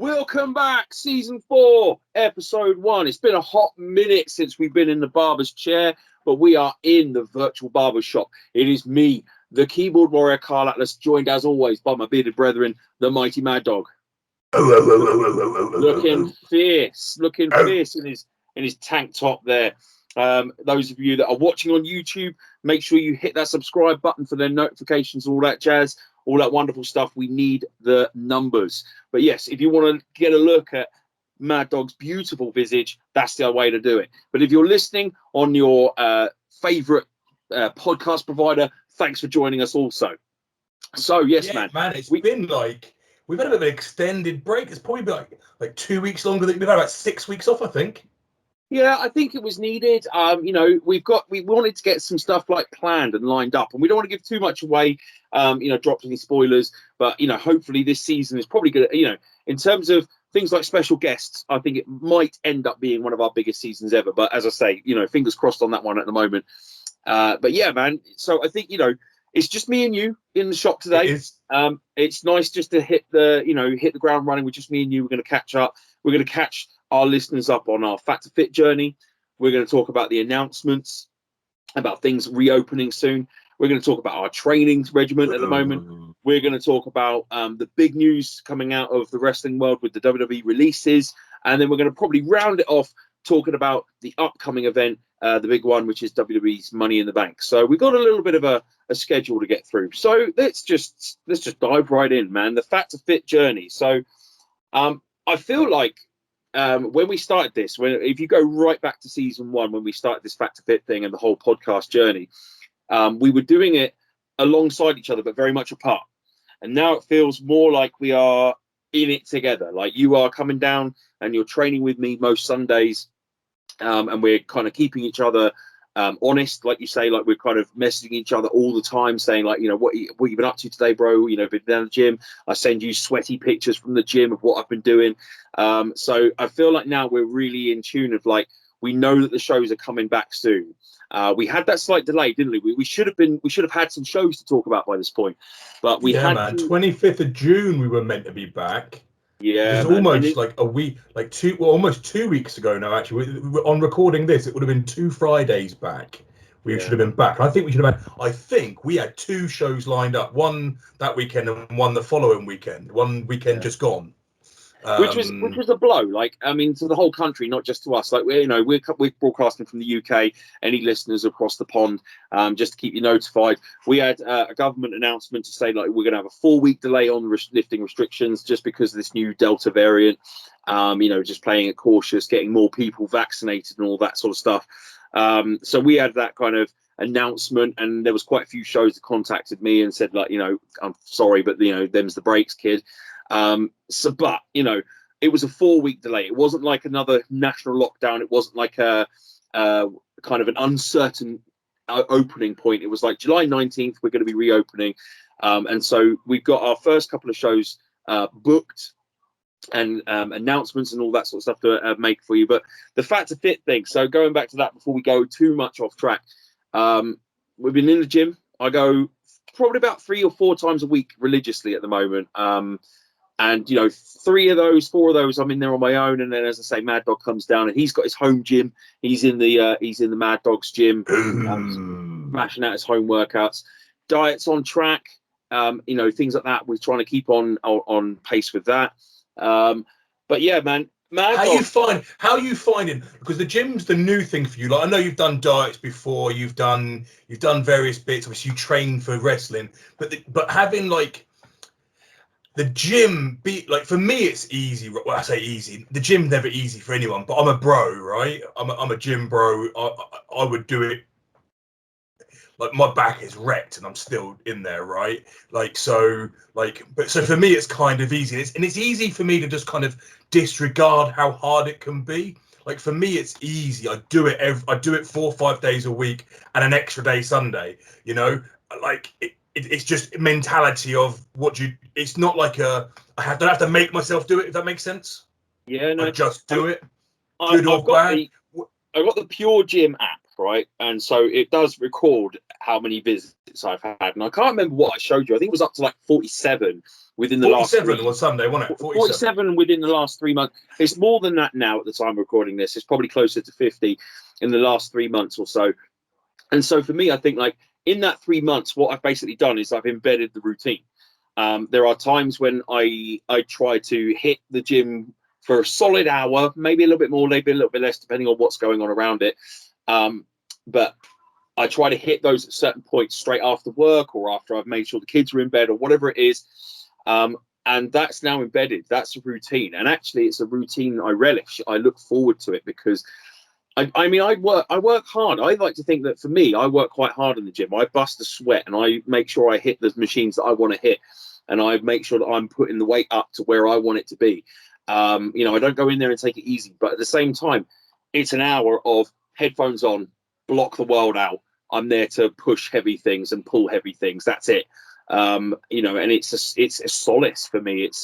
Welcome back, season 4, episode 1. It's been a hot minute since we've been in the barber's chair, but we are in the virtual barber shop. It is me, the keyboard warrior Carl Atlas, joined as always by my bearded brethren, the mighty Mad Dog. Looking fierce in his tank top there. Those of you that are watching on YouTube, make sure you hit that subscribe button for their notifications, all that jazz, all that wonderful stuff. We need the numbers. But yes, if you want to get a look at Mad Dog's beautiful visage, that's the way to do it. But if you're listening on your favorite podcast provider, thanks for joining us also. So yes, man, it's been like we've had a bit of an extended break. It's probably been like 2 weeks longer than we've had, about 6 weeks off, I think. Yeah, I think it was needed. We wanted to get some stuff like planned and lined up, and we don't want to give too much away, drop any spoilers, but, hopefully this season is probably going to, in terms of things like special guests, I think it might end up being one of our biggest seasons ever. But as I say, fingers crossed on that one at the moment. But yeah, man. So I think, it's just me and you in the shop today. It's nice just to hit the ground running with just me and you. We're going to catch up. We're going to catch our listeners up on our Fat2Fit journey. We're going to talk about the announcements, about things reopening soon. We're going to talk about our training regimen at the moment. We're going to talk about the big news coming out of the wrestling world with the WWE releases. And then we're going to probably round it off talking about the upcoming event, the big one, which is WWE's Money in the Bank. So we've got a little bit of a schedule to get through. So let's just dive right in, man. The Fat2Fit journey. So I feel like when we started this, if you go right back to season 1, when we started this Fat2Fit thing and the whole podcast journey, we were doing it alongside each other, but very much apart. And now it feels more like we are in it together. Like you are coming down and you're training with me most Sundays, and we're kind of keeping each other honest, like you say, like we're kind of messaging each other all the time, saying like, what you been up to today, bro? Been down the gym. I send you sweaty pictures from the gym of what I've been doing. So I feel like now we're really in tune of like, we know that the shows are coming back soon. We had that slight delay, didn't we? We should have had some shows to talk about by this point, but we had 25th of June we were meant to be back. Yeah, it's almost like a week, almost 2 weeks ago now. Actually, on recording this, it would have been 2 Fridays back. We should have been back. I think we should have had. I think we had 2 shows lined up. One that weekend and one the following weekend. One weekend just gone. Which was a blow, to the whole country, not just to us. Like we're broadcasting from the UK. Any listeners across the pond, just to keep you notified, we had a government announcement to say like we're going to have a 4-week delay on lifting restrictions just because of this new Delta variant. Just playing it cautious, getting more people vaccinated and all that sort of stuff. So we had that kind of announcement, and there was quite a few shows that contacted me and said like, I'm sorry, but them's the breaks, kid. But it was a 4-week delay. It wasn't like another national lockdown. It wasn't like a kind of an uncertain opening point. It was like July 19th, we're going to be reopening. And so we've got our first couple of shows booked and announcements and all that sort of stuff to make for you. But the Fat2Fit thing, so going back to that before we go too much off track, we've been in the gym. I go probably about 3 or 4 times a week religiously at the moment. And 4 of those, I'm in there on my own. And then, as I say, Mad Dog comes down and he's got his home gym. He's in the Mad Dog's gym, smashing out his home workouts. Diet's on track, things like that. We're trying to keep on pace with that. But yeah, man. How you finding? Because the gym's the new thing for you. Like I know you've done diets before. You've done various bits. Obviously, you train for wrestling, but having like the gym be like, for me it's easy. Well, I say easy, the gym's never easy for anyone, but I'm a bro, right? I'm a gym bro. I would do it. Like my back is wrecked and I'm still in there, right? So for me it's kind of easy. And it's easy for me to just kind of disregard how hard it can be. Like for me it's easy. I do it 4 or 5 days a week and an extra day Sunday, it's just mentality of it's not like I don't have to make myself do it, if that makes sense. Yeah, no. I just do it. I've got the Pure Gym app. right? And so it does record how many visits I've had. And I can't remember what I showed you. I think it was up to like 47 within the last 47 was Sunday, wasn't it? 47 within the last 3 months. It's more than that now at the time of recording this. It's probably closer to 50 in the last 3 months or so. And so for me, I think like in that 3 months, what I've basically done is I've embedded the routine. There are times when I try to hit the gym for a solid hour, maybe a little bit more, maybe a little bit less, depending on what's going on around it. But I try to hit those at certain points straight after work or after I've made sure the kids are in bed or whatever it is. And that's now embedded. That's a routine. And actually, it's a routine I relish. I look forward to it because I mean, I work hard. I like to think that for me, I work quite hard in the gym. I bust a sweat and I make sure I hit the machines that I want to hit. And I make sure that I'm putting the weight up to where I want it to be. You know, I don't go in there and take it easy. But at the same time, it's an hour of headphones on, block the world out. I'm there to push heavy things and pull heavy things. That's it. You know, and it's a solace for me. It's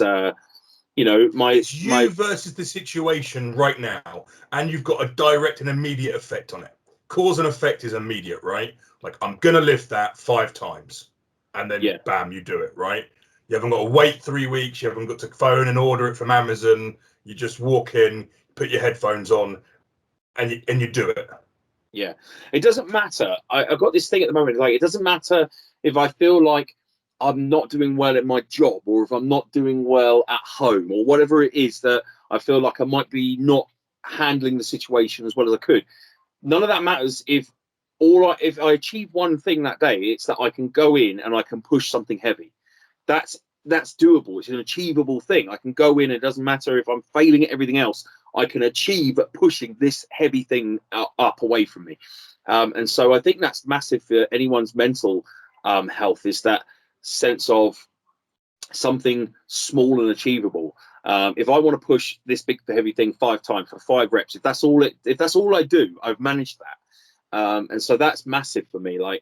you know, it's you versus the situation right now, and you've got a direct and immediate effect on it. Cause and effect is immediate, right? Like, I'm gonna lift that 5 times, and then bam, you do it, right? You haven't got to wait 3 weeks. You haven't got to phone and order it from Amazon. You just walk in, put your headphones on, and you do it. Yeah, it doesn't matter. I've got this thing at the moment. Like, it doesn't matter if I feel like I'm not doing well at my job, or if I'm not doing well at home, or whatever it is that I feel like I might be not handling the situation as well as I could. None of that matters if I achieve one thing that day. It's that I can go in and I can push something heavy. That's doable. It's an achievable thing. I can go in. It doesn't matter if I'm failing at everything else. I can achieve pushing this heavy thing up away from me. And so I think that's massive for anyone's mental health, is that sense of something small and achievable. If I want to push this big heavy thing 5 times for 5 reps, if that's all I do, I've managed that. And so that's massive for me. Like,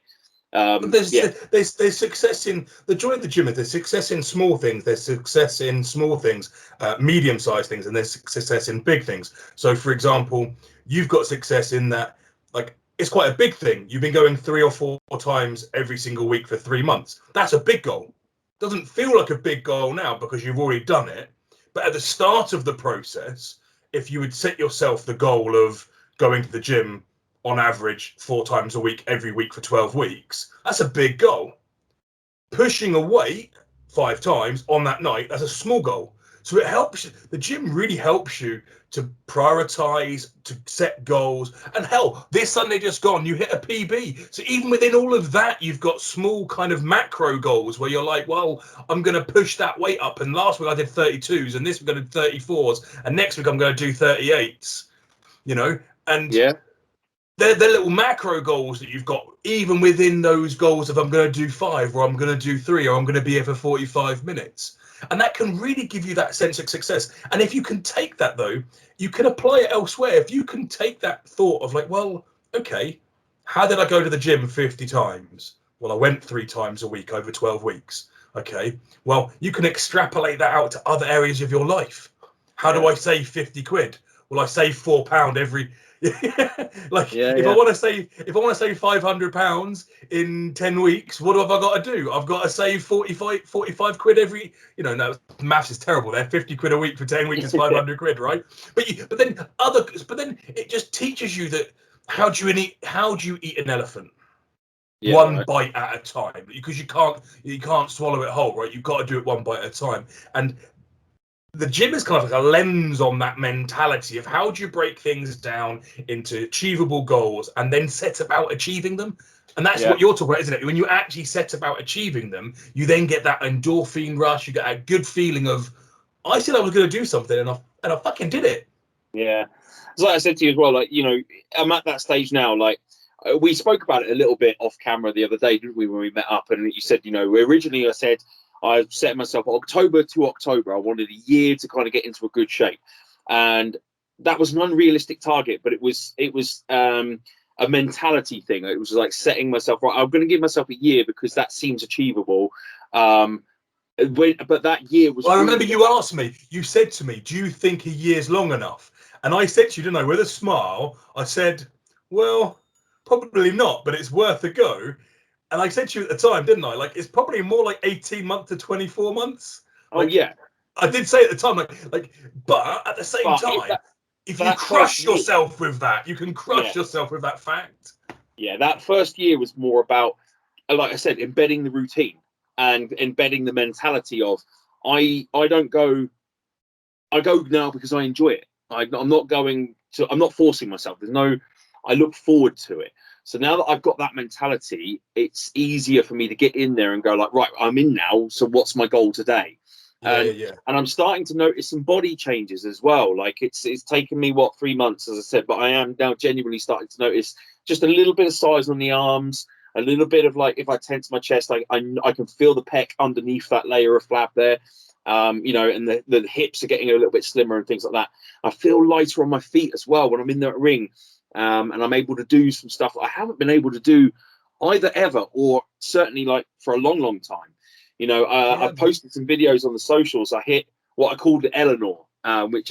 there's success in the joy of the gym. There's success in small things. There's success in small things, medium-sized things, and there's success in big things. So, for example, you've got success in that, like, it's quite a big thing. You've been going 3 or 4 times every single week for 3 months. That's a big goal. Doesn't feel like a big goal now because you've already done it. But at the start of the process, if you would set yourself the goal of going to the gym on average 4 times a week, every week for 12 weeks, that's a big goal. Pushing a weight 5 times on that night, that's a small goal. So it helps you. The gym really helps you to prioritize, to set goals. And hell, this Sunday just gone, you hit a PB. So even within all of that, you've got small kind of macro goals where you're like, well, I'm going to push that weight up. And last week I did 32s, and this week I did 34s, and next week I'm going to do 38s, you know? And they're little macro goals that you've got, even within those goals of I'm going to do 5, or I'm going to do 3, or I'm going to be here for 45 minutes. And that can really give you that sense of success. And if you can take that, though, you can apply it elsewhere. If you can take that thought of like, well, okay, how did I go to the gym 50 times? Well, I went 3 times a week over 12 weeks. Okay, well, you can extrapolate that out to other areas of your life. How do I save 50 quid? Well, I save £4 every... If I want to save £500 in 10 weeks, what have I got to do? I've got to save 45 quid every, you know, no, maths is terrible there. 50 quid a week for 10 weeks is 500 quid, right? But then it just teaches you that how do you eat an elephant? One bite at a time, because you can't swallow it whole, right? You've got to do it one bite at a time. And the gym is kind of like a lens on that mentality of how do you break things down into achievable goals and then set about achieving them. And that's what you're talking about, isn't it? When you actually set about achieving them, you then get that endorphin rush. You get a good feeling of, I said I was going to do something, and I fucking did it. Yeah. So like I said to you as well, like, you know, I'm at that stage now. Like, we spoke about it a little bit off camera the other day, didn't we, when we met up? And you said, you know, originally I said, I set myself October to October. I wanted a year to kind of get into a good shape, and that was an unrealistic target. But it was a mentality thing. It was like setting myself right. I'm going to give myself a year because that seems achievable. But that year was. Well, I remember you asked me. You said to me, "Do you think a year's long enough?" And I said to you, didn't I, with a smile? I said, "Well, probably not, but it's worth a go. And I said to you at the time, didn't I? Like, it's probably more like 18 months to 24 months. Oh Like, yeah, I did say at the time, but at the same but time, if for you that first crush year, yourself with that, you can yeah, crush yourself with that fact. yeah, that first year was more about, like I said, embedding the routine and embedding the mentality of I don't go, I go now because I enjoy it. I'm not going to, I'm not forcing myself. There's no, I look forward to it. So now that I've got that mentality, it's easier for me to get in there and go like, right, I'm in now. So what's my goal today? Yeah, yeah, yeah. And I'm starting to notice some body changes as well. Like it's taken me what 3 months, as I said, but I am now genuinely starting to notice just a little bit of size on the arms, a little bit of like if I tense my chest, like I can feel the pec underneath that layer of flab there. And the hips are getting a little bit slimmer and things like that. I feel lighter on my feet as well when I'm in that ring, and I'm able to do some stuff I haven't been able to do either ever or certainly like for a long, long time. Yeah, I've posted some videos on the socials. I hit what I called the Eleanor, which,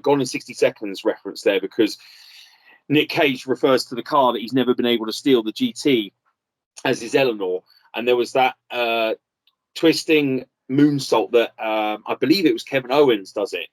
Gone in 60 Seconds reference there because Nick Cage refers to the car that he's never been able to steal, the GT, as his Eleanor. And there was that twisting moonsault that I believe it was Kevin Owens does it.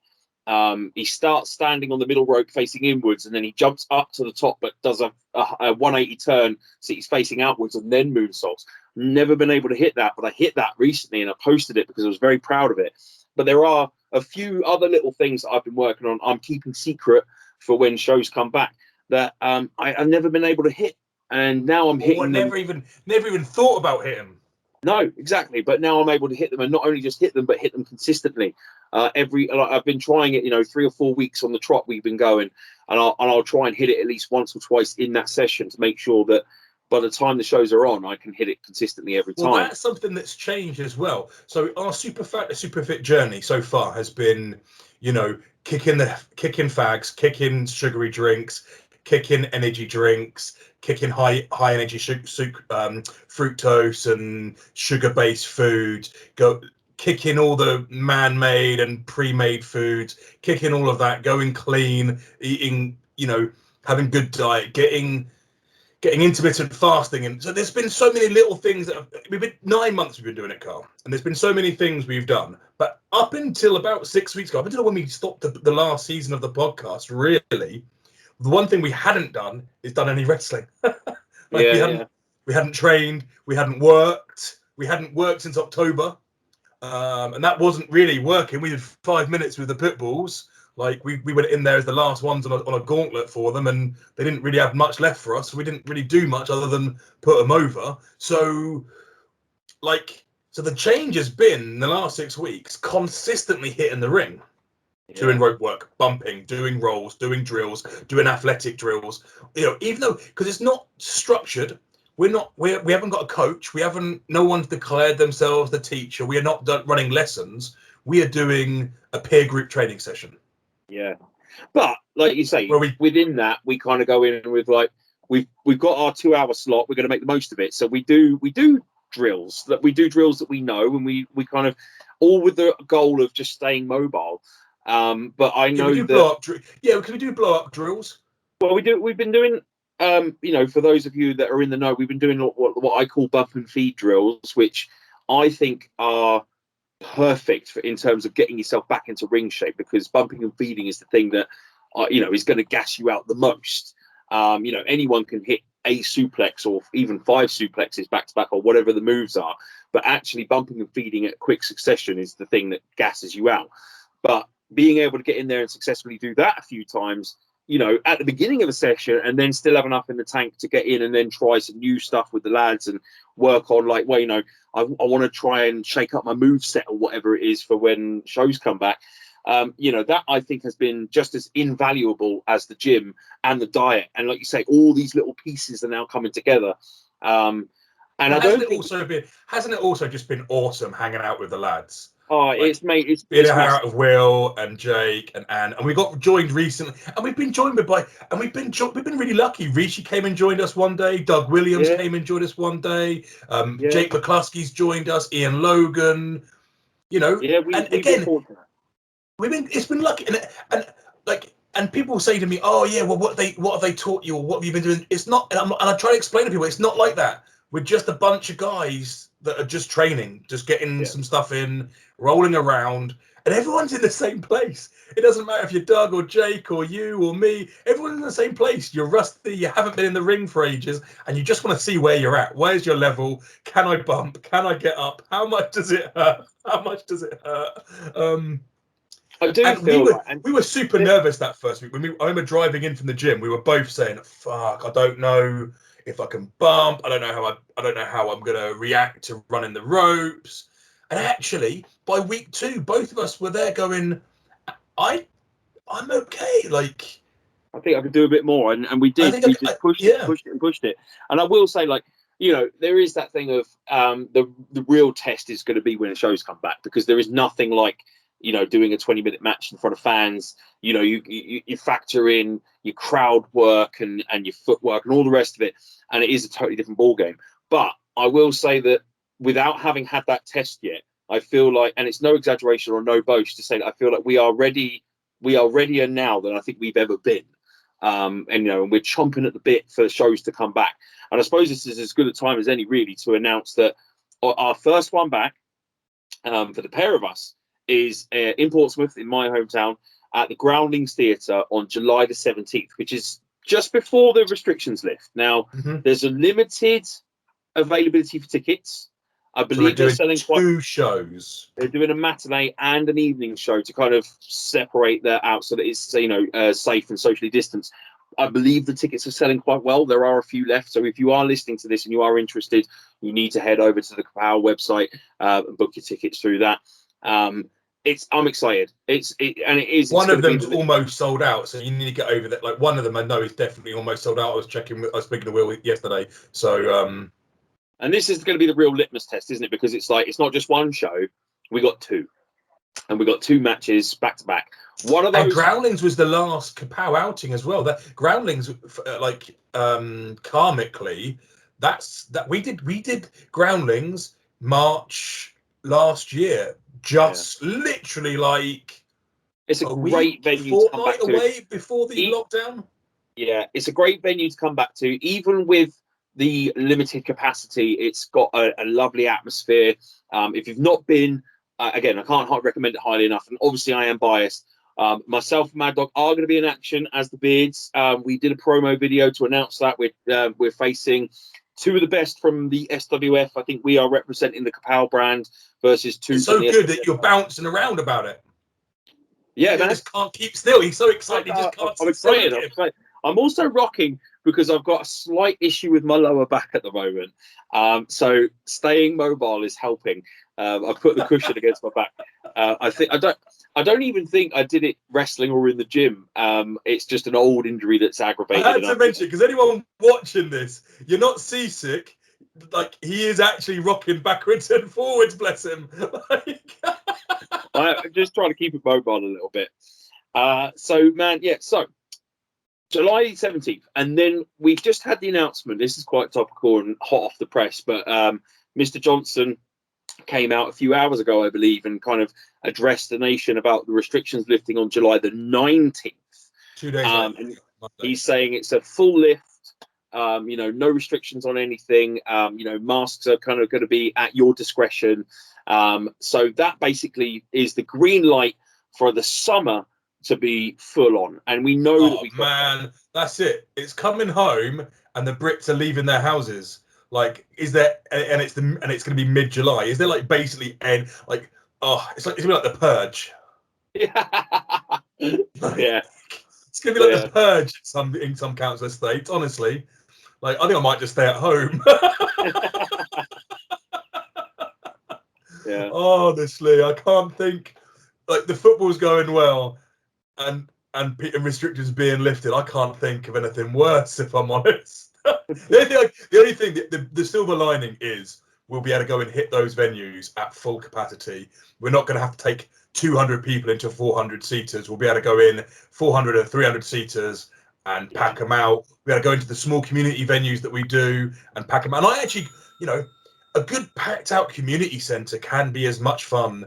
He starts standing on the middle rope facing inwards, and then he jumps up to the top, but does a 180 turn, so he's facing outwards, and then moonsaults. Never been able to hit that, but I hit that recently, and I posted it because I was very proud of it. But there are a few other little things that I've been working on. I'm keeping secret for when shows come back that I've never been able to hit, and now I'm hitting them. Never even thought about hitting. No, exactly. But now I'm able to hit them, and not only just hit them, but hit them consistently. I've been trying it, 3 or 4 weeks on the trot we've been going, and I'll try and hit it at least once or twice in that session to make sure that by the time the shows are on, I can hit it consistently every time. Well, that's something that's changed as well. So our super fit journey so far has been, kicking fags, kicking sugary drinks, kicking energy drinks, kicking high energy fructose and sugar based food, kicking all the man-made and pre-made foods, kicking all of that, going clean, eating, having good diet, getting intermittent fasting. And so there's been so many little things that we've been 9 months we've been doing it, Carl, and there's been so many things we've done. But up until about 6 weeks ago, up until when we stopped the last season of the podcast, really the one thing we hadn't done is done any wrestling. We hadn't trained, we hadn't worked since October, and that wasn't really working. We did 5 minutes with the pit bulls. Like we went in there as the last ones on a gauntlet for them, and they didn't really have much left for us. So we didn't really do much other than put them over. So the change has been in the last 6 weeks consistently hitting the ring, doing rope work, bumping, doing rolls, doing drills, doing athletic drills. Even though because it's not structured, we haven't got a coach. No one's declared themselves the teacher. We are not running lessons. We are doing a peer group training session. Yeah, but like you say, within that we kind of go in with like we've got our 2 hour slot. We're going to make the most of it. So we do drills that we know, and we kind of all with the goal of just staying mobile. But I know can we do blow up drills? Well, we've been doing. For those of you that are in the know, we've been doing what I call bump and feed drills, which I think are perfect in terms of getting yourself back into ring shape, because bumping and feeding is the thing that is going to gas you out the most. Anyone can hit a suplex or even 5 suplexes back to back or whatever the moves are, but actually bumping and feeding at quick succession is the thing that gasses you out. But being able to get in there and successfully do that a few times, at the beginning of a session, and then still have enough in the tank to get in and then try some new stuff with the lads and work on I want to try and shake up my move set or whatever it is for when shows come back. That I think has been just as invaluable as the gym and the diet. And like you say, all these little pieces are now coming together. And hasn't it also just been awesome hanging out with the lads? Oh, it's been out of Will and Jake and Anne, and we got joined recently, and we've been joined we've been really lucky. Rishi came and joined us one day. Doug Williams came and joined us one day. Jake McCluskey's joined us. Ian Logan. It's been lucky, and and people say to me, "Oh yeah, well, what have they taught you, or what have you been doing?" It's not, and I try to explain to people, it's not like that. We're just a bunch of guys that are just training, just getting some stuff in, rolling around, and everyone's in the same place. It doesn't matter if you're Doug or Jake or you or me. Everyone's in the same place. You're rusty. You haven't been in the ring for ages, and you just want to see where you're at. Where's your level? Can I bump? Can I get up? How much does it hurt? How much does it hurt? I do And feel we were super nervous that first week. I remember driving in from the gym. We were both saying, "Fuck, I don't know if I can bump. I don't know how I'm gonna react to running the ropes." And actually, by week 2, both of us were there going, I'm okay. Like, I think I could do a bit more, and we did. We just pushed it. And I will say, like, you know, there is that thing of the real test is going to be when the shows come back, because there is nothing like, you know, doing a 20-minute match in front of fans. You know, you factor in your crowd work and your footwork and all the rest of it, and it is a totally different ball game. But I will say that without having had that test yet, I feel like, and it's no exaggeration or no boast to say that I feel like we are readier now than I think we've ever been. And you know, and we're chomping at the bit for shows to come back. And I suppose this is as good a time as any, really, to announce that our first one back for the pair of us is in Portsmouth, in my hometown, at the Groundlings Theatre on July the 17th, which is just before the restrictions lift. Now, there's a limited availability for tickets. I believe they're selling two shows. They're doing a matinee and an evening show to kind of separate that out so that it's, you know, safe and socially distanced. I believe the tickets are selling quite well. There are a few left. So if you are listening to this and you are interested, you need to head over to the Kapow website and book your tickets through that. I'm excited. It is one of them's almost sold out, so you need to get over that. Like, one of them I know is definitely almost sold out. I was speaking to Will yesterday. So and this is going to be the real litmus test, isn't it? Because it's like, it's not just one show. We got 2. And we got 2 matches back to back. One of those. And Groundlings was the last Kapow outing as well. That Groundlings, like, karmically, we did Groundlings March last year. Just literally like, it's a great venue to come back to. Away before the lockdown. Yeah, it's a great venue to come back to, even with the limited capacity. It's got a lovely atmosphere. If you've not been, again, I can't recommend it highly enough. And obviously, I am biased. Myself and Mad Dog are going to be in action as the Beards. We did a promo video to announce that we're facing 2 of the best from the SWF. I think we are representing the Kapow brand versus 2. It's so good that you're bouncing around about it. Yeah, man. Just can't keep still. He's so excited. I'm excited. I'm also rocking because I've got a slight issue with my lower back at the moment. So staying mobile is helping. I've put the cushion against my back. I don't even think I did it wrestling or in the gym. It's just an old injury that's aggravated. I had to mention, because anyone watching this, you're not seasick. Like, he is actually rocking backwards and forwards, bless him. I'm just trying to keep it mobile a little bit. So July 17th, and then we've just had the announcement. This is quite topical and hot off the press, but Mr. Johnson came out a few hours ago, I believe, and kind of addressed the nation about the restrictions lifting on July the 19th. 2 days later. And he's saying it's a full lift. You know, no restrictions on anything. You know, masks are kind of going to be at your discretion. So that basically is the green light for the summer to be full on, and we know that that's it. It's coming home, and the Brits are leaving their houses. Like, is there? And it's going to be mid-July. Is there, like, basically it's gonna be like the Purge. Yeah, it's gonna be like the Purge in some council estates. Honestly, like, I think I might just stay at home. Yeah. Honestly, I can't think. Like, the football's going well, and restrictions being lifted. I can't think of anything worse, if I'm honest. The only thing, the silver lining is we'll be able to go and hit those venues at full capacity. We're not going to have to take 200 people into 400 seaters. We'll be able to go in 400 and 300 seaters and pack them out. We're going to go into the small community venues that we do and pack them out. And I actually, you know, a good packed out community centre can be as much fun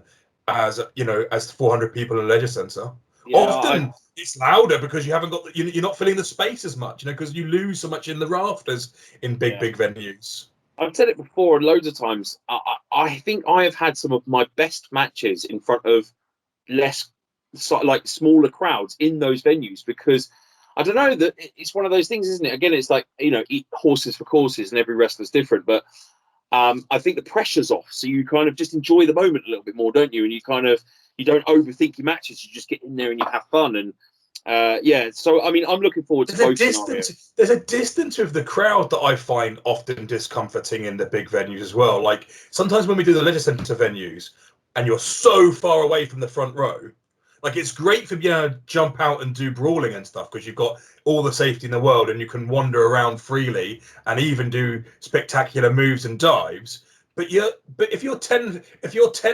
as, you know, as 400 people in a leisure centre. Often it's louder because you haven't got you're not filling the space as much, because you lose so much in the rafters in big venues. I've said it before loads of times. I think I have had some of my best matches in front of like smaller crowds in those venues, because I don't know, that it's one of those things, isn't it? Again, it's like, eat horses for courses, and every wrestler's different, but I think the pressure's off, so you kind of just enjoy the moment a little bit more, don't you? And you don't overthink your matches. You just get in there and you have fun. And so I mean, I'm looking forward to both scenarios. There's a distance with the crowd that I find often discomforting in the big venues as well. Like sometimes when we do the leisure centre venues, and you're so far away from the front row, like it's great for jump out and do brawling and stuff, because you've got all the safety in the world and you can wander around freely and even do spectacular moves and dives. But if you're 10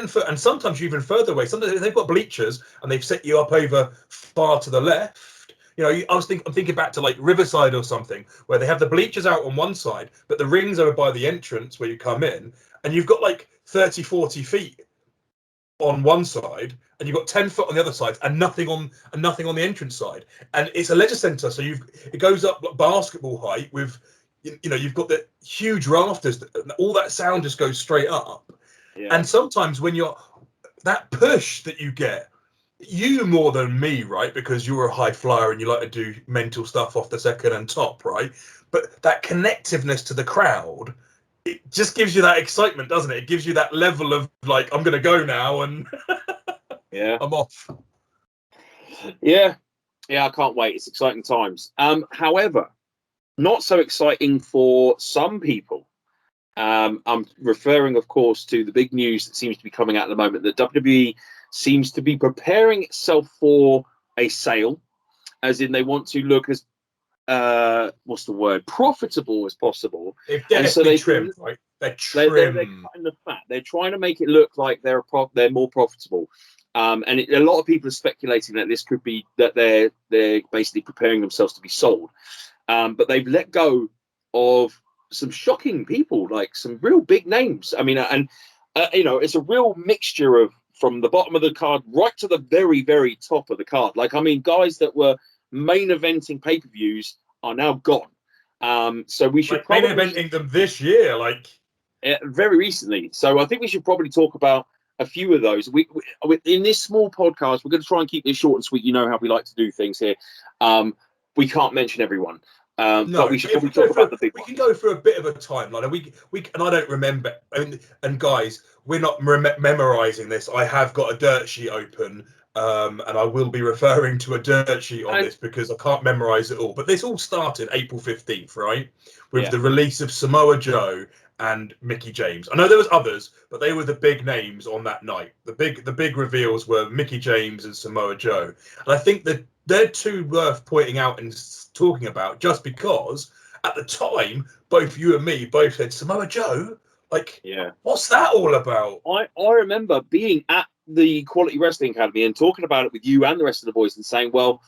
foot, and sometimes you're even further away, sometimes they've got bleachers and they've set you up over far to the left. I'm thinking back to like Riverside or something, where they have the bleachers out on one side, but the rings are by the entrance where you come in, and you've got like 30, 40 feet on one side, and you've got 10 foot on the other side, and nothing on the entrance side. And it's a leisure centre, so it goes up like basketball height with, you've got the huge rafters, all that sound just goes straight up. And sometimes when that push that you get, you more than me, right? Because you're a high flyer and you like to do mental stuff off the second and top, right? But that connectiveness to the crowd, it just gives you that excitement, doesn't it? It gives you that level of like, I'm going to go now, and I'm off. Yeah, I can't wait. It's exciting times. However, not so exciting for some people. I'm referring, of course, to the big news that seems to be coming out at the moment, that WWE seems to be preparing itself for a sale, as in they want to look as profitable as possible. They've definitely trimmed, right? They're trimmed. They're cutting the fat. They're trying to make it look like they're more profitable. And a lot of people are speculating that this could be that they're basically preparing themselves to be sold. But they've let go of some shocking people, like some real big names. I mean, it's a real mixture of from the bottom of the card right to the very, very top of the card. Like, I mean, guys that were main eventing pay-per-views are now gone. So we should main eventing them this year, like very recently. So I think we should probably talk about a few of those. We in this small podcast, we're going to try and keep this short and sweet. You know how we like to do things here. We can't mention everyone. But we should probably talk about the big ones. We can go through a bit of a timeline. We and I don't remember. And guys, we're not memorizing this. I have got a dirt sheet open, and I will be referring to a dirt sheet on this because I can't memorize it all. But this all started April 15th, right? With the release of Samoa Joe and Mickie James. I know there was others, but they were the big names on that night. The big reveals were Mickie James and Samoa Joe. And I think that they're two worth pointing out and talking about, just because at the time both you and me both said, Samoa Joe, like, what's that all about? I remember being at the Quality Wrestling Academy and talking about it with you and the rest of the boys and saying, well,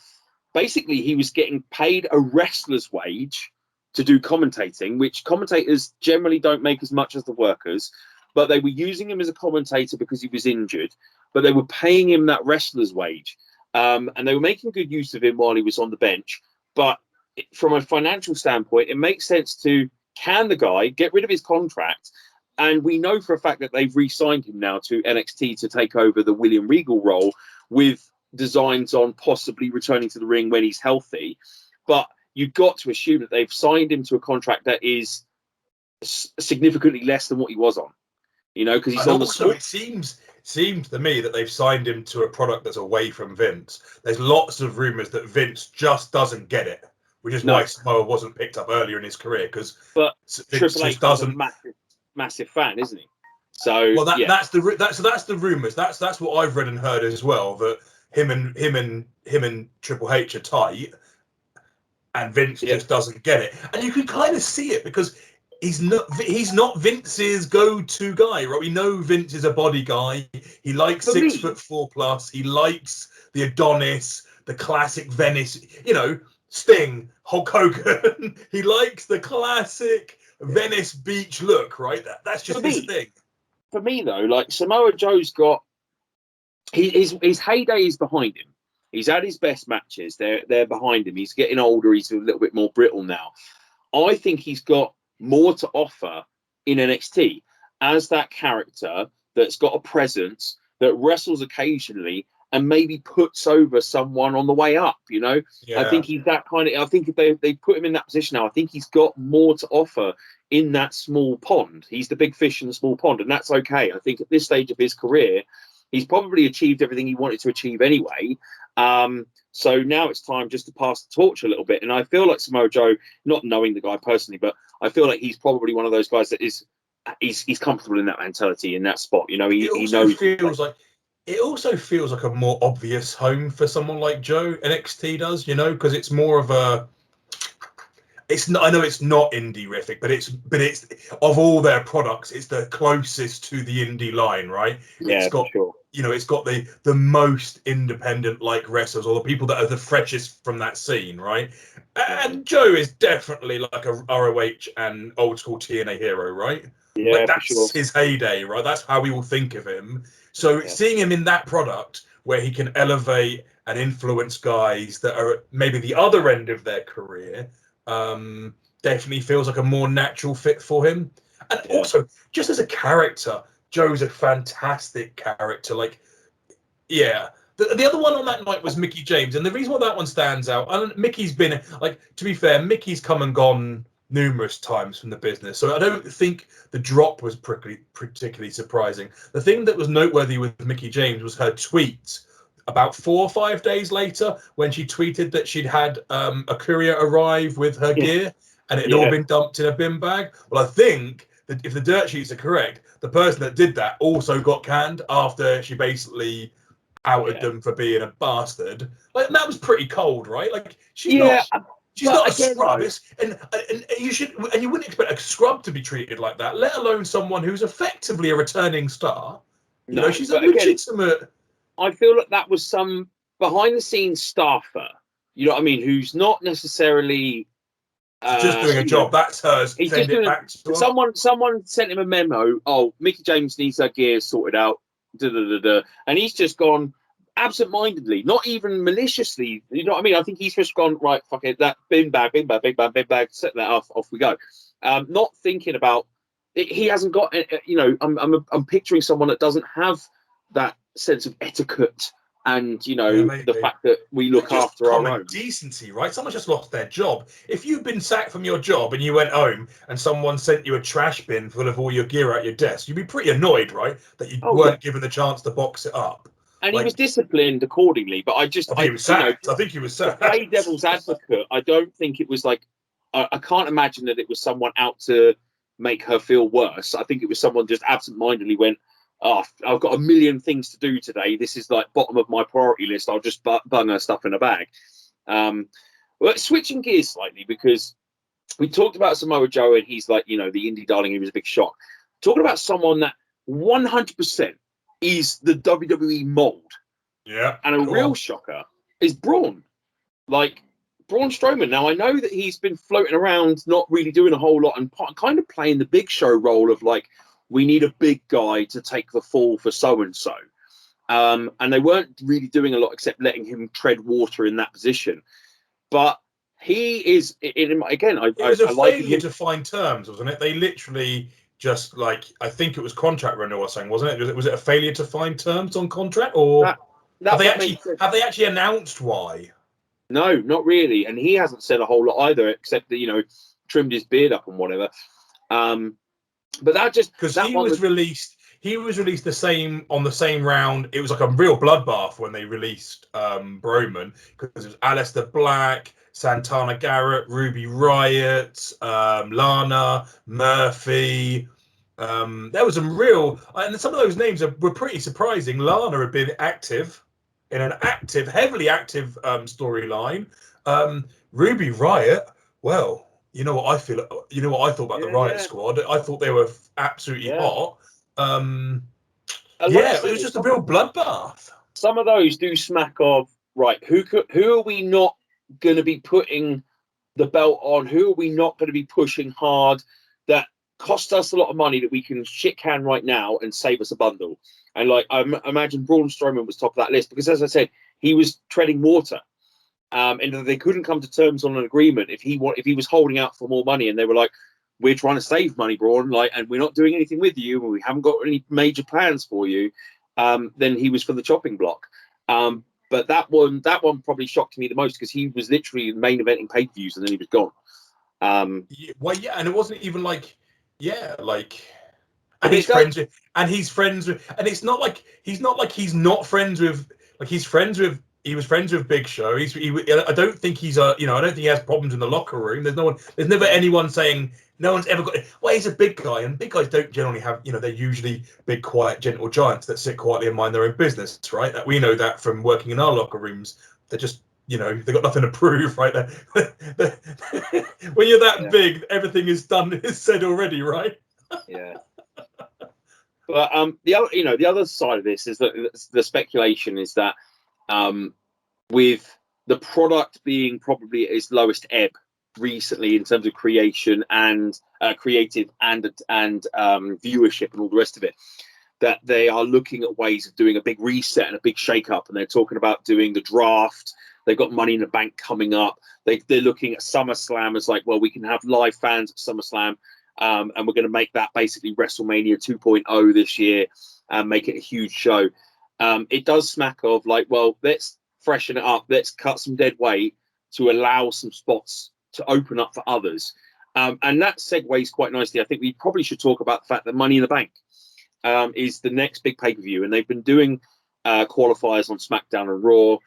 basically he was getting paid a wrestler's wage to do commentating, which commentators generally don't make as much as the workers, but they were using him as a commentator because he was injured, but they were paying him that wrestler's wage. And they were making good use of him while he was on the bench. But from a financial standpoint, it makes sense to can the guy, get rid of his contract. And we know for a fact that they've re-signed him now to NXT to take over the William Regal role, with designs on possibly returning to the ring when he's healthy. But you've got to assume that they've signed him to a contract that is significantly less than what he was on. Because he's on the sport. It seems to me that they've signed him to a product that's away from Vince. There's lots of rumors that Vince just doesn't get it, which is why Samoa wasn't picked up earlier in his career. Because Triple H doesn't massive fan, isn't he? So that's the rumors. That's what I've read and heard as well. That him and Triple H are tight, and Vince just doesn't get it. And you can kind of see it because he's not Vince's go-to guy, right? We know Vince is a body guy. He likes 6'4+. He likes the Adonis, the classic Venice, Sting, Hulk Hogan. He likes the classic Venice Beach look, right? That's just his thing. For me, though, like Samoa Joe's got his heyday is behind him. He's had his best matches. They're behind him. He's getting older. He's a little bit more brittle now. I think he's got more to offer in NXT as that character that's got a presence, that wrestles occasionally and maybe puts over someone on the way up, you know? Yeah. I think he's that kind of, I think if they put him in that position now, I think he's got more to offer in that small pond. He's the big fish in the small pond, and that's okay. I think at this stage of his career, he's probably achieved everything he wanted to achieve anyway. So now it's time just to pass the torch a little bit. And I feel like Samoa Joe, not knowing the guy personally, but I feel like he's probably one of those guys that he's comfortable in that mentality, in that spot. You know, he knows. It also feels like a more obvious home for someone like Joe. NXT does, you know, because it's more of a. It's not. I know it's not indie-rific, but it's of all their products, it's the closest to the indie line, right? Yeah, it's got, for sure. You know, it's got the most independent like wrestlers, or the people that are the freshest from that scene, right? And Joe is definitely like a ROH and old school TNA hero, right? Yeah, like that's for sure. his heyday, right? That's how we will think of him. So seeing him in that product where he can elevate and influence guys that are maybe the other end of their career, definitely feels like a more natural fit for him. And also, just as a character, Joe's a fantastic character. Like, yeah. The other one on that night was Mickie James, and the reason why that one stands out, and Mickey's been, like, to be fair, Mickey's come and gone numerous times from the business, so I don't think the drop was particularly surprising. The thing that was noteworthy with Mickie James was her tweet about 4 or 5 days later, when she tweeted that she'd had a courier arrive with her gear and it had all been dumped in a bin bag. Well, I think that if the dirt sheets are correct, the person that did that also got canned after she basically outed them for being a bastard. Like, that was pretty cold, right? Like, she's not a scrub. And you wouldn't expect a scrub to be treated like that, let alone someone who's effectively a returning star. You know, she's a legitimate. I feel like that was some behind the scenes staffer, you know what I mean, who's not necessarily just doing a job. That's hers. He's just doing back to someone sent him a memo. Oh, Mickie James needs her gear sorted out. And he's just gone absent-mindedly, not even maliciously. You know what I mean? I think he's just gone, right, fuck it, that bin bag, set that off we go. Not thinking about it. He hasn't got, you know, I'm picturing someone that doesn't have that sense of etiquette and, you know, the fact that we look after our own decency, right? Someone's just lost their job. If you've been sacked from your job and you went home and someone sent you a trash bin full of all your gear at your desk, you'd be pretty annoyed, right? That you weren't given the chance to box it up. And he was disciplined accordingly, but I think he was sacked. I think he was sacked. To play devil's advocate, I don't think it was like, I can't imagine that it was someone out to make her feel worse. I think it was someone just absent-mindedly went, oh, I've got a million things to do today. This is like bottom of my priority list. I'll just bung her stuff in a bag. Well, switching gears slightly, because we talked about Samoa Joe and he's like, you know, the indie darling. He was a big shock. Talking about someone that 100% is the WWE mold. Yeah. And a real shocker is Braun. Like, Braun Strowman. Now, I know that he's been floating around, not really doing a whole lot and kind of playing the big show role of like, we need a big guy to take the fall for so-and-so. And they weren't really doing a lot except letting him tread water in that position. But he is, again, it was a failure to find terms, wasn't it? They literally just, like, I think it was contract renewal or something, wasn't it? Was it a failure to find terms on contract? Or have they actually announced why? No, not really. And he hasn't said a whole lot either, except that, you know, trimmed his beard up and whatever. But that just because he was released the same round. It was like a real bloodbath when they released Broman, because it was Aleister Black, Santana Garrett, Ruby Riott, Lana, Murphy. There was some real, and some of those names were pretty surprising. Lana had been active in an heavily active storyline. Ruby Riott, well. You know what I feel? You know what I thought about the Riot Squad? I thought they were absolutely hot. It was just a real bloodbath. Some of those do smack of, right, who are we not going to be putting the belt on? Who are we not going to be pushing hard that cost us a lot of money that we can shit can right now and save us a bundle? And like imagine Braun Strowman was top of that list because, as I said, he was treading water. And they couldn't come to terms on an agreement if he was holding out for more money, and they were like, "We're trying to save money, Braun, like, and we're not doing anything with you, and we haven't got any major plans for you." Then he was for the chopping block. But that one probably shocked me the most because he was literally main eventing pay-per-views, and then he was gone. Well, yeah, and it wasn't even like, yeah, like, But and he's friends with, and it's not like he's not friends with, like, he was friends with Big Show. I don't think I don't think he has problems in the locker room. There's never anyone saying, no one's ever got, well, he's a big guy, and big guys don't generally have, they're usually big, quiet, gentle giants that sit quietly and mind their own business, right? That we know that from working in our locker rooms. They're just, they've got nothing to prove, right? When you're that big, everything is said already, right? Yeah. But the other side of this is that the speculation is that with the product being probably at its lowest ebb recently in terms of creation and creative and viewership and all the rest of it, that they are looking at ways of doing a big reset and a big shake-up, and they're talking about doing the draft. They've got Money in the Bank coming up. They're looking at SummerSlam as like, well, we can have live fans at SummerSlam, and we're going to make that basically WrestleMania 2.0 this year and make it a huge show. It does smack of like, well, let's freshen it up. Let's cut some dead weight to allow some spots to open up for others. And that segues quite nicely. I think we probably should talk about the fact that Money in the Bank is the next big pay-per-view, and they've been doing qualifiers on SmackDown and Raw.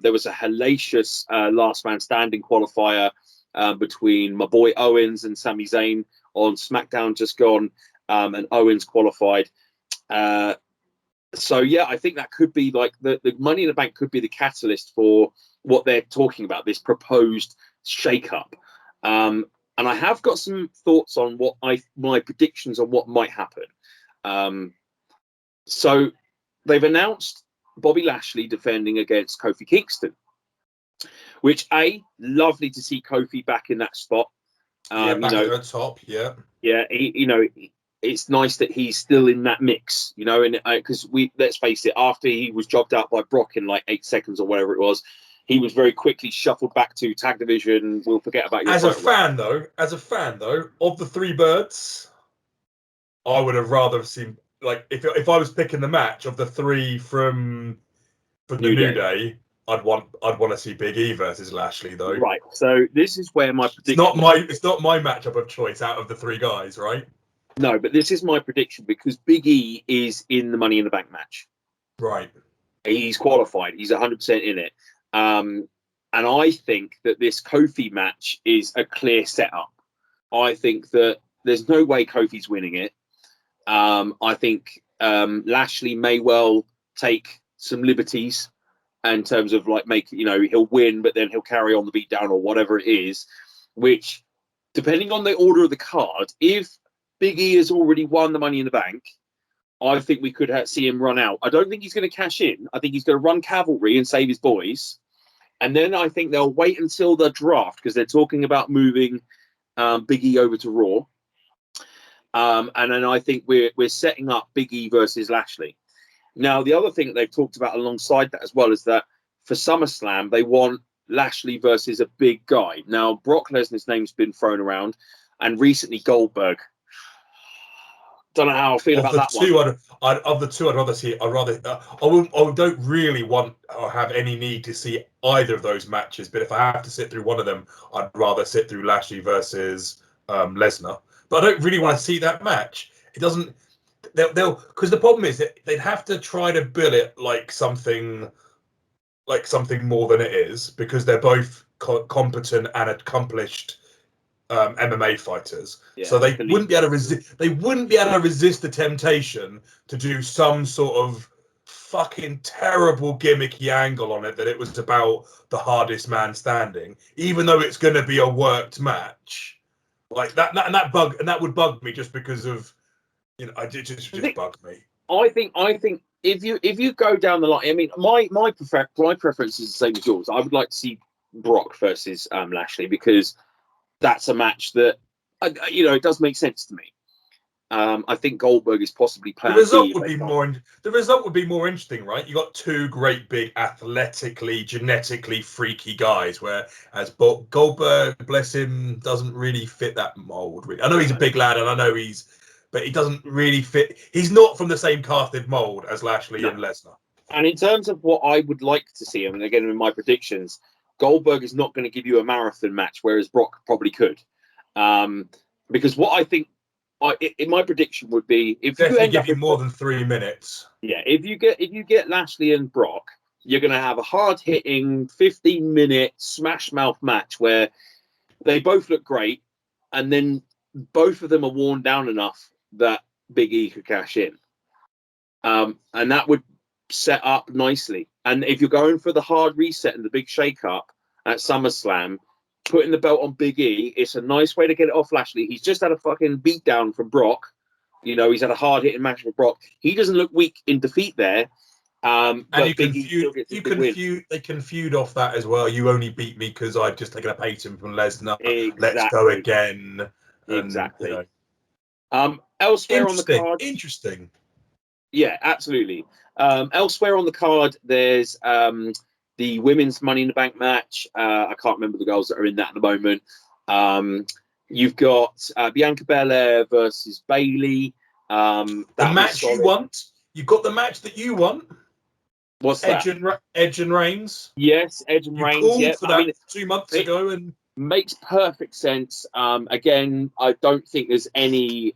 There was a hellacious last man standing qualifier between my boy Owens and Sami Zayn on SmackDown just gone, and Owens qualified. So yeah, I think that could be like the Money in the Bank could be the catalyst for what they're talking about, this proposed shake-up. And I have got some thoughts on my predictions on what might happen. So they've announced Bobby Lashley defending against Kofi Kingston, which lovely to see Kofi back in that spot. Back at the top, yeah. It's nice that he's still in that mix, and because let's face it, after he was jobbed out by Brock in like 8 seconds or whatever it was, he was very quickly shuffled back to tag division. We'll forget about your as a fan though, of the three birds, I would have rather seen, like, if I was picking the match of the three from the New Day, I'd want to see Big E versus Lashley though. Right. So this is where my prediction. It's not my matchup of choice out of the three guys, right? No, but this is my prediction because Big E is in the Money in the Bank match. Right. He's qualified. He's 100% in it. And I think that this Kofi match is a clear setup. I think that there's no way Kofi's winning it. I think Lashley may well take some liberties in terms of like he'll win, but then he'll carry on the beatdown or whatever it is, which, depending on the order of the card, if Big E has already won the Money in the Bank, I think we could see him run out. I don't think he's going to cash in. I think he's going to run cavalry and save his boys. And then I think they'll wait until the draft because they're talking about moving Big E over to Raw. And then I think we're setting up Big E versus Lashley. Now, the other thing that they've talked about alongside that as well is that for SummerSlam, they want Lashley versus a big guy. Now, Brock Lesnar's name's been thrown around, and recently Goldberg. Don't know how I feel about that one. Of the two, I'd rather see. I don't really want or have any need to see either of those matches. But if I have to sit through one of them, I'd rather sit through Lashley versus Lesnar. But I don't really want to see that match. It doesn't. They'll because the problem is that they'd have to try to bill it like something more than it is, because they're both competent and accomplished MMA fighters. Yeah, so they wouldn't be able to resist. They wouldn't be able to resist the temptation to do some sort of fucking terrible gimmicky angle on it, that it was about the hardest man standing, even though it's going to be a worked match. Like that would bug me just because of, it just bugged me. I think if you go down the line, I mean, my preference is the same as yours. I would like to see Brock versus Lashley, because that's a match that it does make sense to me. I think Goldberg is possibly The plan result B. would be more interesting, right? You got two great, big, athletically, genetically freaky guys. Whereas Goldberg, bless him, doesn't really fit that mold. Really. I know he's a big lad, and I know but he doesn't really fit. He's not from the same casted mold as Lashley and Lesnar. And in terms of what I would like to see, I mean, again, in my predictions, Goldberg is not going to give you a marathon match, whereas Brock probably could. Because what I think, in my prediction would be, if Definitely you end give up you with more than 3 minutes. Yeah, if you get Lashley and Brock, you're going to have a hard-hitting 15-minute smash mouth match where they both look great, and then both of them are worn down enough that Big E could cash in, and that would set up nicely. And if you're going for the hard reset and the big shake-up at SummerSlam, putting the belt on Big E, it's a nice way to get it off Lashley. He's just had a fucking beatdown from Brock. You know, he's had a hard-hitting match with Brock. He doesn't look weak in defeat there. And but you Big E still gets a big win. they can feud off that as well. You only beat me because I've just taken a patent from Lesnar. Exactly. Let's go again. And, exactly. Elsewhere on the card. Interesting. Yeah, absolutely. Elsewhere on the card, there's the women's Money in the Bank match. I can't remember the girls that are in that at the moment. You've got Bianca Belair versus Bayley. The match you want. You've got the match that you want. What's that? Edge and Reigns. Yes, Edge and Reigns. You called for that 2 months ago, and makes perfect sense. Again, I don't think there's any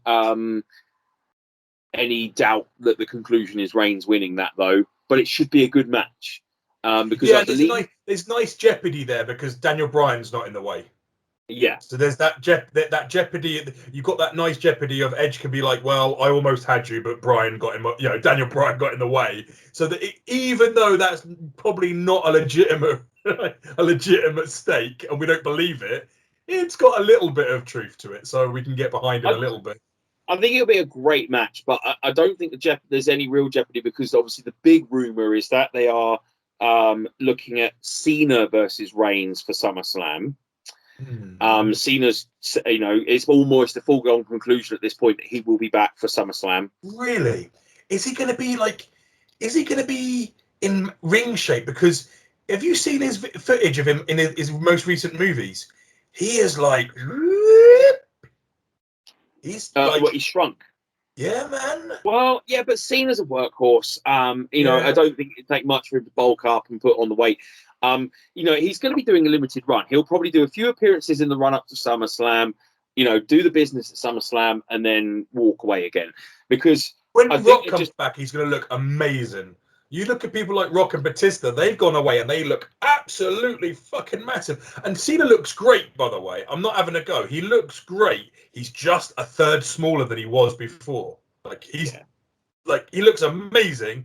doubt that the conclusion is Reigns winning that, though. But it should be a good match. Because I believe there's nice jeopardy there because Daniel Bryan's not in the way. Yeah. So there's that jeopardy. You've got that nice jeopardy of Edge can be like, well, I almost had you, but Bryan got him. You know, Daniel Bryan got in the way. So that even though that's probably not a legitimate stake, and we don't believe it, it's got a little bit of truth to it. So we can get behind it a little bit. I think it'll be a great match, but I don't think there's any real jeopardy because obviously the big rumor is that they are looking at Cena versus Reigns for SummerSlam. Cena's, it's almost a foregone conclusion at this point that he will be back for SummerSlam. Really? Is he going to be in ring shape? Because have you seen his footage of him in his most recent movies? He is like, he's shrunk. Yeah, man. Well, yeah, but Cena's a workhorse. I don't think it'd take much for him to bulk up and put on the weight. He's going to be doing a limited run. He'll probably do a few appearances in the run up to SummerSlam, do the business at SummerSlam and then walk away again. Because when Rock comes back, he's going to look amazing. You look at people like Rock and Batista, they've gone away and they look absolutely fucking massive. And Cena looks great, by the way. I'm not having a go. He looks great. He's just a third smaller than he was before. He looks amazing.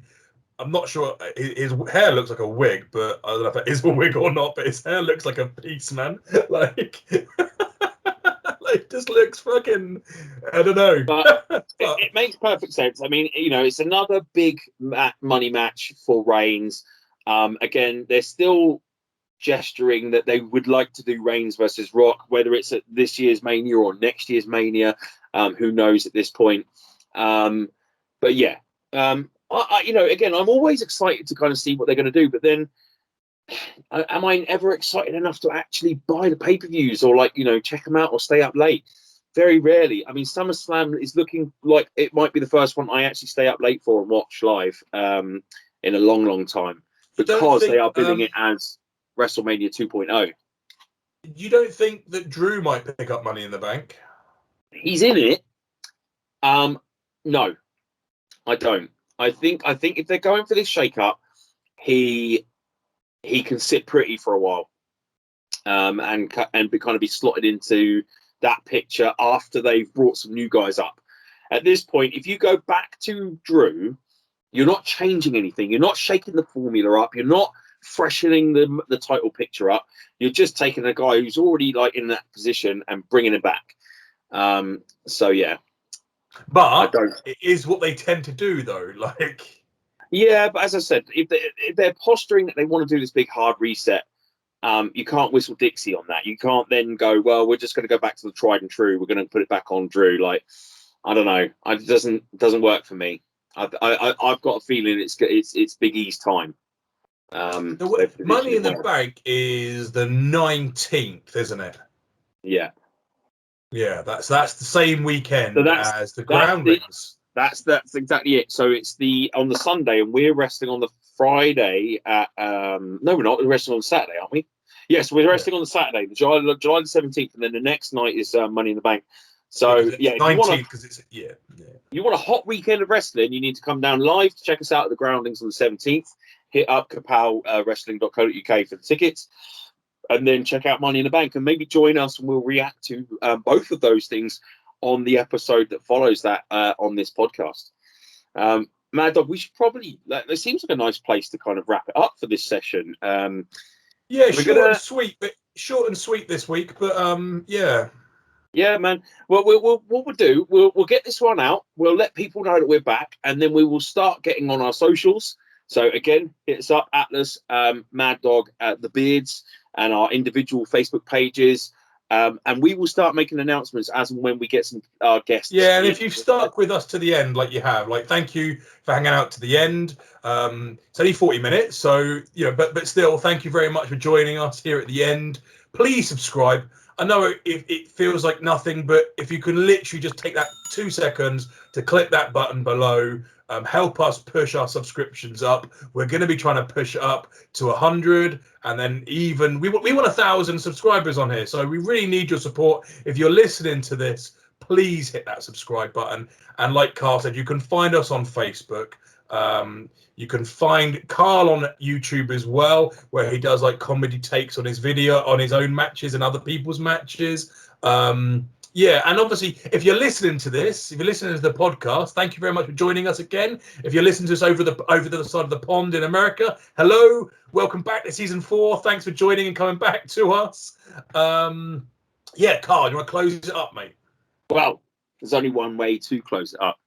I'm not sure. His hair looks like a wig, but I don't know if it is a wig or not. But his hair looks like a piece, man. It just looks fucking. I don't know. But it makes perfect sense. I mean, it's another big money match for Reigns. Again, they're still gesturing that they would like to do Reigns versus Rock, whether it's at this year's Mania or next year's Mania. Who knows at this point? But yeah. Again, I'm always excited to kind of see what they're going to do, but then am I ever excited enough to actually buy the pay-per-views or check them out or stay up late? Very rarely. I mean, SummerSlam is looking like it might be the first one I actually stay up late for and watch live in a long, long time because they are billing it as WrestleMania 2.0. You don't think that Drew might pick up Money in the Bank? He's in it. No, I don't. I think if they're going for this shake-up, he can sit pretty for a while, and be slotted into that picture after they've brought some new guys up. At this point, if you go back to Drew, you're not changing anything. You're not shaking the formula up. You're not freshening the title picture up. You're just taking a guy who's already in that position and bringing him back. So yeah. But it is what they tend to do, though. Yeah, but as I said, if they're posturing that they want to do this big hard reset, you can't whistle Dixie on that. You can't then go, well, we're just going to go back to the tried and true. We're going to put it back on Drew. I don't know. It doesn't work for me. I've got a feeling it's Big E's time. Money in the Bank is the 19th, isn't it? Yeah. Yeah, that's the same weekend as the Groundlings. That's exactly it. So it's on the Sunday, and we're resting on the Friday at no, we're not. We're resting on Saturday, aren't we? Yes, we're resting on the Saturday, July the 17th, and then the next night is Money in the Bank. So yeah, 19th, because it's you want a hot weekend of wrestling, you need to come down live to check us out at the Groundlings on the 17th. Hit up kapowwrestling.co.uk for the tickets, and then check out Money in the Bank, and maybe join us, and we'll react to both of those things on the episode that follows that on this podcast. Mad Dog, we should probably. It seems like a nice place to kind of wrap it up for this session. Yeah, short and sweet this week, but yeah. Yeah, man. Well, what we'll do, we'll get this one out. We'll let people know that we're back, and then we will start getting on our socials. So again, hit us up, Atlas, Mad Dog, the Beards, and our individual Facebook pages. And we will start making announcements as and when we get some guests. Yeah, and if you've stuck with us to the end, like you have, like, thank you for hanging out to the end. It's only 40 minutes, so but still, thank you very much for joining us here at the end. Please subscribe. I know it feels like nothing, but if you can literally just take that 2 seconds to click that button below, help us push our subscriptions up. We're going to be trying to push it up to 100, and then even we want 1,000 subscribers on here. So we really need your support. If you're listening to this, please hit that subscribe button. And like Carl said, you can find us on Facebook. You can find Carl on YouTube as well, where he does like comedy takes on his own matches and other people's matches. Yeah, and obviously, if you're listening to this, if you're listening to the podcast, thank you very much for joining us again. If you're listening to us over the other side of the pond in America, hello, welcome back to season 4. Thanks for joining and coming back to us. Yeah, Carl, you want to close it up, mate? Well, there's only one way to close it up.